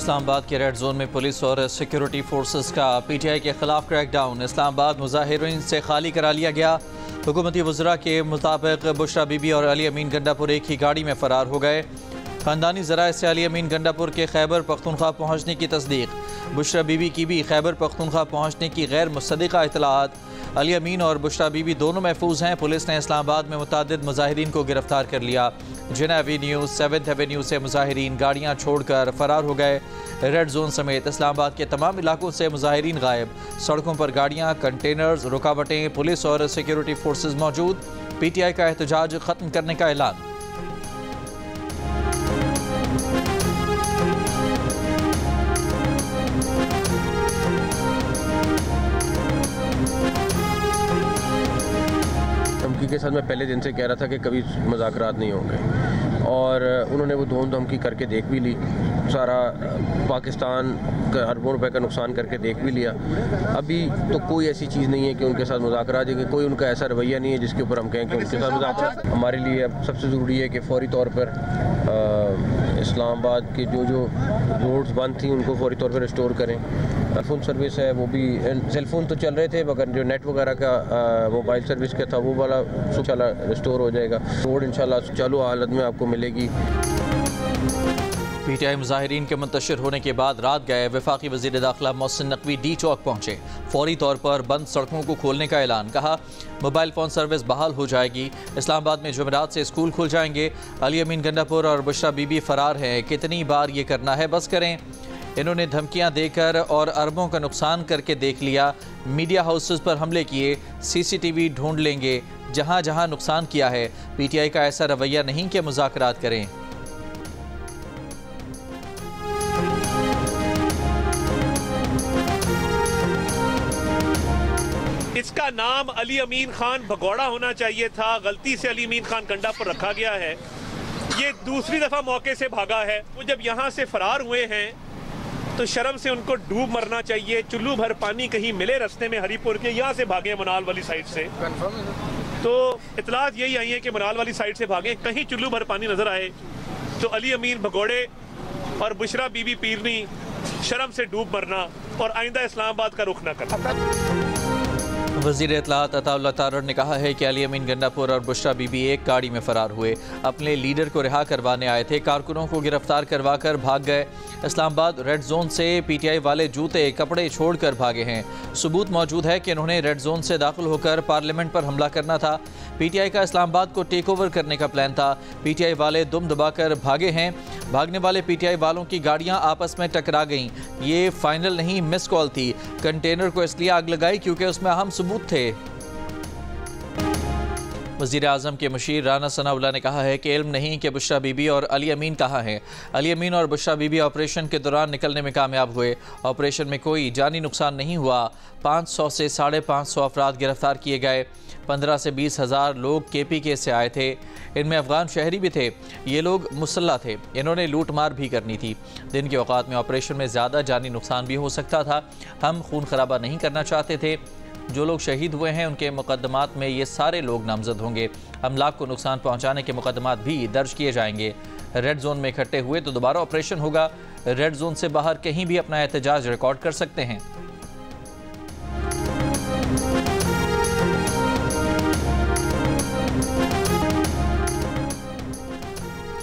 इस्लामाबाद के red zone में police और सिक्योरिटी फोर्सेस का पीटीआई के खिलाफ क्रैकडाउन। इस्लामाबाद मुजाहिरीन से खाली करा लिया गया। हुकूमती वज़रा के मुताबिक बुशरा बीबी और अली अमीन गंडापुर एक ही गाड़ी में फ़रार हो गए। ख़ानदानी ज़राए से अली अमीन गंडापुर के खैबर पख्तूनख्वा पहुँचने की तस्दीक। बुशरा बीबी की भी खैबर पख्तूनख्वा पहुँचने की गैर मुसद्दिक़ा इतलात। अली अमीन और बुशरा बीबी दोनों महफूज हैं। पुलिस ने इस्लामाबाद में मुतादिद मुजाहिरीन को गिरफ्तार कर लिया। जिना एवेन्यू 7th एवेन्यू से मुजाहिरीन गाड़ियाँ छोड़कर फ़रार हो गए। रेड जोन समेत इस्लामाबाद के तमाम इलाकों से मुजाहिरीन गायब। सड़कों पर गाड़ियाँ, कंटेनर्स, रुकावटें, पुलिस और सिक्योरिटी फोर्सेज मौजूद। पीटीआई का एहतजाज ख़त्म करने का ऐलान। धमकी के साथ मैं पहले दिन से कह रहा था कि कभी मुज़ाकरात नहीं होंगे और उन्होंने वो धमकी करके देख भी ली। सारा पाकिस्तान का अरबों रुपए का नुकसान करके देख भी लिया। अभी तो कोई ऐसी चीज़ नहीं है कि उनके साथ मुज़ाकरात देंगे। कोई उनका ऐसा रवैया नहीं है जिसके ऊपर हम कहें कि उनके साथ मुज़ाकरात। हमारे लिए अब सबसे ज़रूरी है कि फौरी तौर पर इस्लामाबाद के जो रोड्स बंद थी उनको फौरी तौर पर रिस्टोर करें। टेलीफोन सर्विस है वो भी, सेलफोन तो चल रहे थे मगर जो नेट वगैरह का मोबाइल सर्विस का था वो वाला इंशाल्लाह रिस्टोर हो जाएगा। रोड इंशाल्लाह चालू हालत में आपको मिलेगी। पीटीआई मुजाहिरीन के मुंतशिर होने के बाद रात गए वफाकी वज़ीर दाखिला मोहसिन नकवी डी चौक पहुँचे। फौरी तौर पर बंद सड़कों को खोलने का ऐलान। कहा मोबाइल फ़ोन सर्विस बहाल हो जाएगी। इस्लामाबाद में जुमेरात से स्कूल खुल जाएंगे। अली अमीन गंडापुर और बुशरा बीबी फ़रार हैं। कितनी बार ये करना है, बस करें। इन्होंने धमकियां देकर और अरबों का नुकसान करके देख लिया। मीडिया हाउसेस पर हमले किए। सीसीटीवी ढूंढ लेंगे जहां जहां नुकसान किया है। पीटीआई का ऐसा रवैया नहीं कि मुज़ाकरात करें। इसका नाम अली अमीन खान भगोड़ा होना चाहिए था। गलती से अली अमीन खान गंडापुर रखा गया है। ये दूसरी दफ़ा मौके से भागा है। वो जब यहाँ से फरार हुए हैं तो शर्म से उनको डूब मरना चाहिए। चुल्लू भर पानी कहीं मिले रास्ते में हरीपुर के, यहाँ से भागे मनाल वाली साइड से। तो इतलात यही आई है कि मनाल वाली साइड से भागे। कहीं चुल्लू भर पानी नजर आए तो अली अमीन भगोड़े और बुशरा बीबी पीरनी शर्म से डूब मरना और आइंदा इस्लामाबाद का रुख न करना। वज़ीर इत्तलात अताउल्लाह तारड़ ने कहा है कि अली अमीन गंडापुर और बुशरा बीबी एक गाड़ी में फ़रार हुए। अपने लीडर को रिहा करवाने आए थे। कारकुनों को गिरफ्तार करवा कर भाग गए। इस्लामाबाद रेड जोन से पीटीआई वाले जूते कपड़े छोड़कर भागे हैं। सबूत मौजूद है कि इन्होंने रेड जोन से दाखिल होकर पार्लियामेंट पर हमला करना था। पीटीआई का इस्लामाबाद को टेक ओवर करने का प्लान था। पीटीआई वाले दुम दबाकर भागे हैं। भागने वाले पीटीआई वालों की गाड़ियां आपस में टकरा गईं। ये फाइनल नहीं, मिस कॉल थी। कंटेनर को इसलिए आग लगाई क्योंकि उसमें अहम सबूत थे। वज़ीर आज़म के मुशीर राना सनाउल्लाह ने कहा है कि इल्म नहीं कि बुशरा बीबी और अली अमीन कहाँ हैं। अली अमीन और बुशरा बीबी ऑपरेशन के दौरान निकलने में कामयाब हुए। ऑपरेशन में कोई जानी नुकसान नहीं हुआ। 500 से 550 अफराद गिरफ्तार किए गए। 15 से 20 हज़ार लोग KPK से आए थे। इनमें अफ़गान शहरी भी थे। ये लोग मुसल्ला थे। इन्होंने लूट मार भी करनी थी। दिन के औकात में ऑपरेशन में ज़्यादा जानी नुकसान भी हो सकता था। हम खून खराबा नहीं करना चाहते थे। जो लोग शहीद हुए हैं उनके मुकदमात में ये सारे लोग नामजद होंगे। अमलाक को नुकसान पहुंचाने के मुकदमात भी दर्ज किए जाएंगे। रेड जोन में इकट्ठे हुए तो दोबारा ऑपरेशन होगा। रेड जोन से बाहर कहीं भी अपना एहतजाज रिकॉर्ड कर सकते हैं।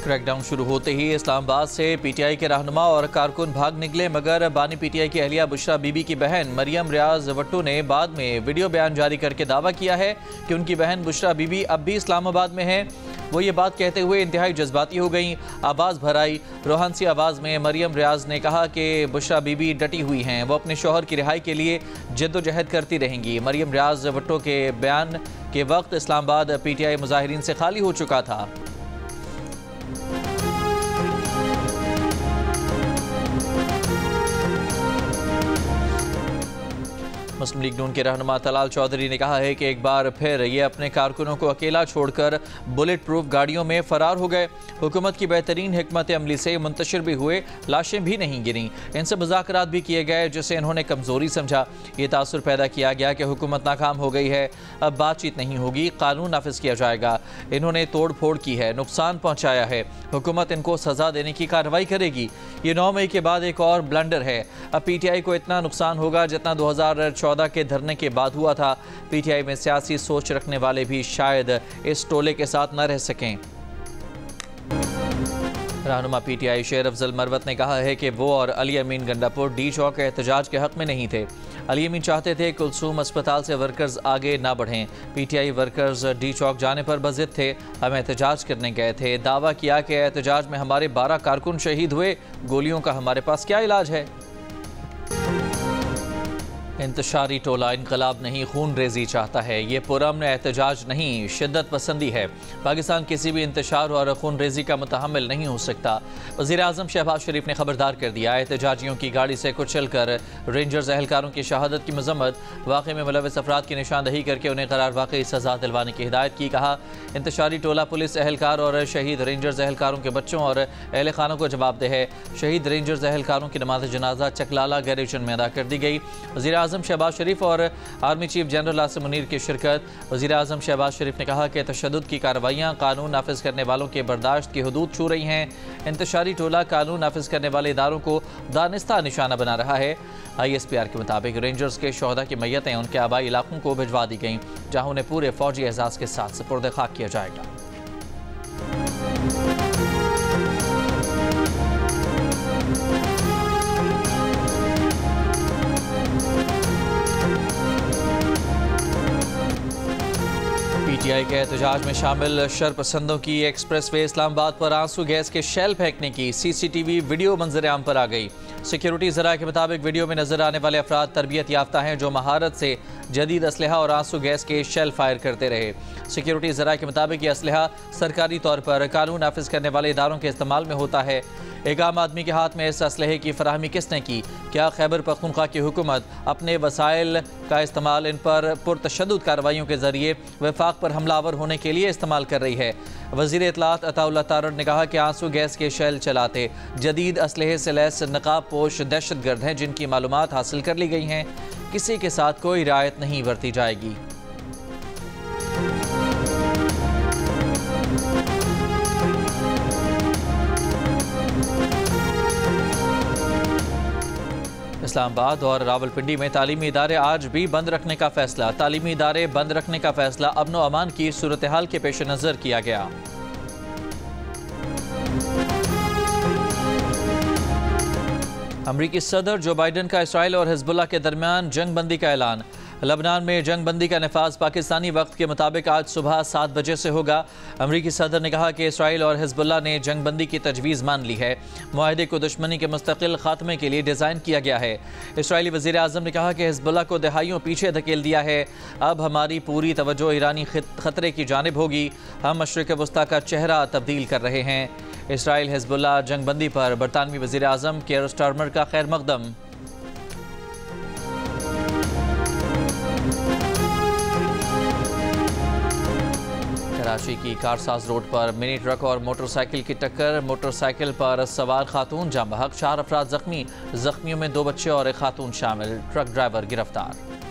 क्रैकडाउन शुरू होते ही इस्लामाबाद से पीटीआई के रहनुमा और कारकुन भाग निकले, मगर बानी पीटीआई की अहलिया बुशरा बीबी की बहन मरियम रियाज वट्टू ने बाद में वीडियो बयान जारी करके दावा किया है कि उनकी बहन बुशरा बीबी अब भी इस्लामाबाद में है। वो ये बात कहते हुए इंतहाई जज्बाती हो गई, आवाज़ भर आई। रोहानसी आवाज़ में मरियम रियाज ने कहा कि बुशरा बीबी डटी हुई हैं। वो अपने शौहर की रिहाई के लिए जद्दोजहद करती रहेंगी। मरियम रियाज वट्टू के बयान के वक्त इस्लामाबाद पीटीआई मुजाहिरीन से खाली हो चुका था। मुस्लिम लीग नून के रहनुमा तलाल चौधरी ने कहा है कि एक बार फिर ये अपने कारकुनों को अकेला छोड़कर बुलेट प्रूफ गाड़ियों में फरार हो गए। हुकूमत की बेहतरीन हिकमत अमली से मुंतशिर भी हुए, लाशें भी नहीं गिरी, इनसे मुज़ाकरात भी किए गए जिसे इन्होंने कमज़ोरी समझा। ये तासुर पैदा किया गया कि हुकूमत नाकाम हो गई है, अब बातचीत नहीं होगी, कानून नाफिज किया जाएगा। इन्होंने तोड़ फोड़ की है, नुकसान पहुँचाया है, हुकूमत इनको सज़ा देने की कार्रवाई करेगी। ये 9 मई के बाद एक और ब्लंडर है। अब PTI को इतना नुकसान होगा जितना 2014 के धरने के बाद हुआ था। PTI में सियासी सोच रखने वाले भी शायद इस टोले के साथ न रह सकें। रहनुमा PTI शेर अफजल मरवत ने कहा है कि वो और अली अमीन गंडापुर डी चौक एहतजाज के हक में नहीं थे। अली अमीन चाहते थे कुलसूम अस्पताल से वर्कर्स आगे ना बढ़ें। PTI वर्कर्स डी चौक जाने पर बज़िद थे, हम एहतजाज करने गए थे। दावा किया कि एहतजाज में हमारे 12 कारकुन शहीद हुए, गोलियों का हमारे पास क्या इलाज है। इंतशारी टोला इनकलाब नहीं, खून रेजी चाहता है। ये पुरअमन एहतजाज नहीं, शिद्दत पसंदी है। पाकिस्तान किसी भी इंतशार और खून रेजी का मुतहम्मिल नहीं हो सकता। वज़ीर आज़म शहबाज शरीफ ने खबरदार कर दिया, एहतजाजियों की गाड़ी से कुचल कर रेंजर्स एहलकारों की शहादत की मजम्मत, वाक़े में मुलविस अफराद की निशानदही करके उन्हें करार वाकई सज़ा दिलवाने की हिदायत की। कहा, इंतशारी टोला पुलिस एहलकार और शहीद रेंजर्स एहलकारों के बच्चों और अहल खानों को जवाबदेह है। शहीद रेंजर्स एहलकारों की नमाज जनाजा चकलाला गैरेजन में अदा कर दी गई। वज़ीर आज़म शहबाज शरीफ और army chief general Asim Munir की शिरकत। वज़ीर आज़म शहबाज शरीफ ने कहा कि तशद्दुद की कार्रवाइयाँ कानून नाफिज करने वालों के बर्दाश्त की हदूद छू रही हैं। इंतशारी टोला कानून नाफिज करने वाले इदारों को दानिस्ता निशाना बना रहा है। ISPR के मुताबिक रेंजर्स के शोहदा की मैयतें उनके आबाई इलाकों को भिजवा दी गईं, जहाँ उन्हें पूरे फौजी एहसास के साथ सुपुर्द खाक किया जाएगा। PTI के एहतजाज में शामिल शरपसंदों की एक्सप्रेस वे इस्लामाबाद पर आंसू गैस के शेल फेंकने की CCTV वीडियो मंजर आम पर आ गई। सिक्योरिटी ज़राए के मुताबिक वीडियो में नजर आने वाले अफराद तरबियत याफ्ता हैं जो महारत से जदीद असलहा और आंसू गैस के शेल फायर करते रहे। सिक्योरिटी ज़राए के मुताबिक यह असलहा सरकारी तौर पर कानून नाफिज करने वाले इदारों के इस्तेमाल में होता है। एक आम आदमी के हाथ में इस असलहे की फराहमी किसने की? क्या खैबर पख्तूनख्वा की हुकूमत अपने वसाइल का इस्तेमाल इन पर पुरतशद्दुद कार्रवाइयों के जरिए वफाक पर हमलावर होने के लिए इस्तेमाल कर रही है? वज़ीर इत्तलात अताउल्लाह तारड़ ने कहा कि आंसू गैस के शेल चलाते जदीद असलहे से लैस नकाब पोश दहशतगर्द हैं जिनकी मालूमात हासिल कर ली गई हैं। किसी के साथ कोई रियायत नहीं बरती जाएगी। इस्लामाबाद और रावलपिंडी में तालीमी इदारे आज भी बंद रखने का फैसला। तालीमी इदारे बंद रखने का फैसला अमन व अमान की सूरत हाल के पेश नज़र किया गया। अमरीकी सदर जो बाइडन का इसराइल और हिजबुल्लाह के दरमियान जंग बंदी का ऐलान। लबनान में जंग बंदी का नफाज पाकिस्तानी वक्त के मुताबिक आज सुबह 7 बजे से होगा। अमरीकी सदर ने कहा कि इसराइल और हिजबुल्लाह ने जंग बंदी की तजवीज़ मान ली है। मुआहदे को दुश्मनी के मुस्तकिल खात्मे के लिए डिज़ाइन किया गया है। इसराइली वज़ीर आज़म ने कहा कि हिजबुल्लाह को दहाइयों पीछे धकेल दिया है। अब हमारी पूरी तवज्जो ईरानी खतरे की जानिब होगी। हम मशरिक़ वस्ता का चेहरा तब्दील कर रहे हैं। इसराइल हिजबुल्लाह जंग बंदी पर बरतानवी वज़ीर आज़म केयर स्टारमर का खैर मकदम। कराची की कारसाज रोड पर मिनी ट्रक और मोटरसाइकिल की टक्कर। मोटरसाइकिल पर सवार खातून जाँ बहक, 4 अफराद जख्मी। जख्मियों में 2 बच्चे और एक खातून शामिल। ट्रक ड्राइवर गिरफ्तार।